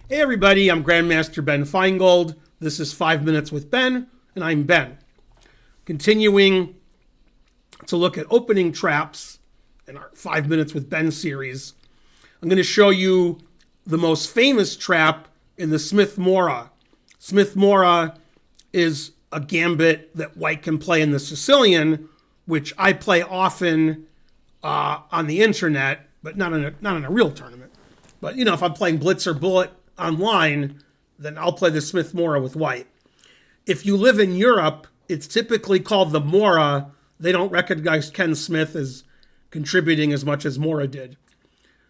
Hey everybody, I'm Grandmaster Ben Feingold. This is 5 Minutes with Ben, and I'm Ben. Continuing to look at opening traps in our 5 Minutes with Ben series, I'm going to show you the most famous trap in the Smith-Morra. Smith-Morra is a gambit that white can play in the Sicilian, which I play often on the internet, but not in a real tournament. But, if I'm playing Blitz or Bullet online, then I'll play the Smith-Morra with white. If you live in Europe, it's typically called the Morra. They don't recognize Ken Smith as contributing as much as Morra did.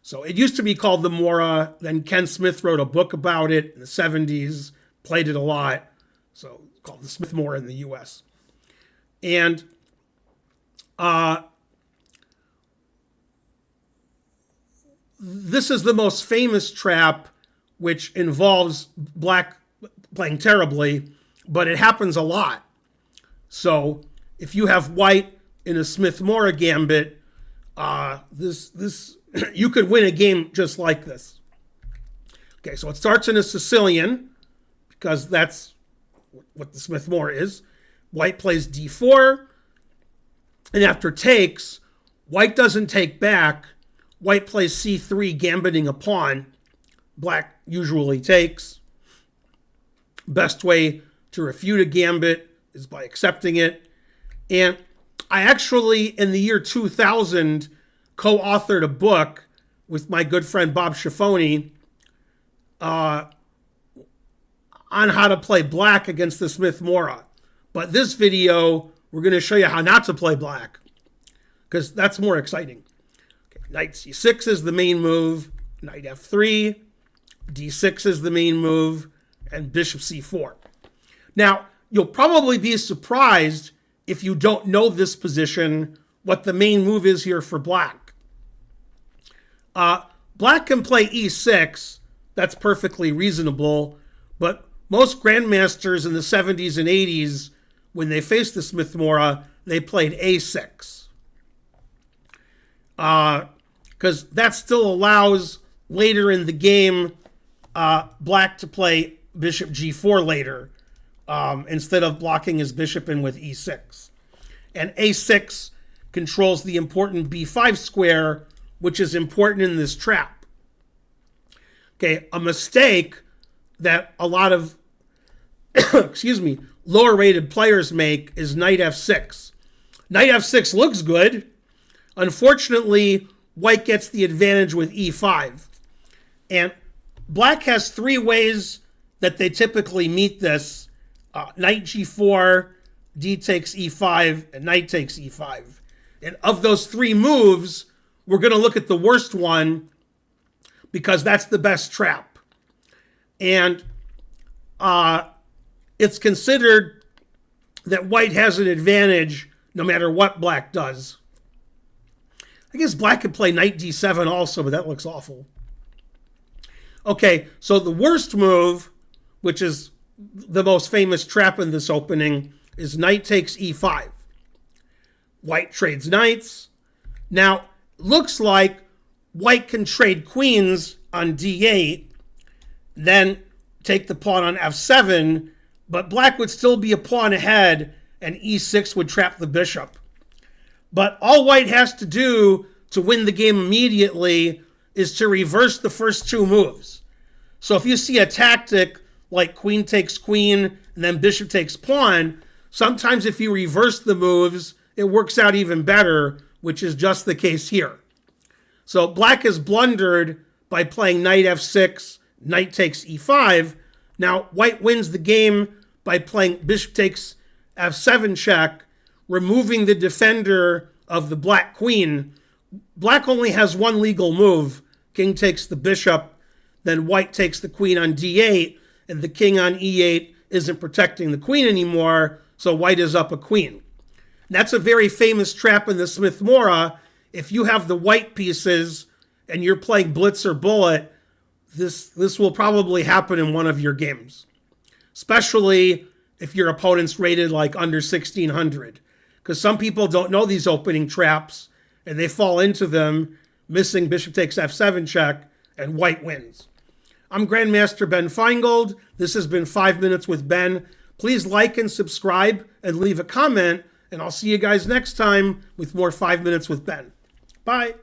So it used to be called the Morra. Then Ken Smith wrote a book about it in the 70s, played it a lot. So it's called the Smith-Morra in the US. And this is the most famous trap, which involves black playing terribly, but it happens a lot. So if you have white in a Smith-Morra gambit, this you could win a game just like this. Okay, so it starts in a Sicilian, because that's what the Smith-Morra is. White plays d4, and after takes, white doesn't take back. White plays c3, gambiting a pawn. Black usually takes. Best way to refute a gambit is by accepting it. And I actually, in the year 2000, co-authored a book with my good friend Bob Schiffoni on how to play black against the Smith-Morra. But this video, we're going to show you how not to play black, because that's more exciting. Okay, knight c6 is the main move. Knight f3. d6 is the main move, and bishop c4. Now, you'll probably be surprised if you don't know this position, what the main move is here for black. Black can play e6. That's perfectly reasonable, but most grandmasters in the 70s and 80s, when they faced the Smith-Morra, they played a6. Because that still allows later in the game black to play bishop g4 later, instead of blocking his bishop in with e6. And a6 controls the important b5 square, which is important in this trap. Okay, a mistake that a lot of lower rated players make is knight f6. Knight f6 looks good. Unfortunately, white gets the advantage with e5. And black has three ways that they typically meet this. Knight g4, d takes e5, and knight takes e5. And of those three moves, we're going to look at the worst one, because that's the best trap. And it's considered that white has an advantage no matter what black does. I guess black could play knight d7 also, but that looks awful. Okay, so the worst move, which is the most famous trap in this opening, is knight takes e5. White trades knights. Now, looks like white can trade queens on d8, then take the pawn on f7, but black would still be a pawn ahead, and e6 would trap the bishop. But all white has to do to win the game immediately is to reverse the first two moves. So if you see a tactic like queen takes queen and then bishop takes pawn, sometimes if you reverse the moves, it works out even better, which is just the case here. So black is blundered by playing knight f6, knight takes e5. Now white wins the game by playing bishop takes f7 check, removing the defender of the black queen. Black only has one legal move. King takes the bishop, then white takes the queen on d8, and the king on e8 isn't protecting the queen anymore, so white is up a queen. And that's a very famous trap in the Smith-Morra. If you have the white pieces and you're playing Blitz or Bullet, this will probably happen in one of your games, especially if your opponent's rated like under 1600, because some people don't know these opening traps and they fall into them, missing bishop takes f7 check, and white wins. I'm Grandmaster Ben Feingold. This has been 5 Minutes with Ben. Please like and subscribe and leave a comment, and I'll see you guys next time with more 5 Minutes with Ben. Bye.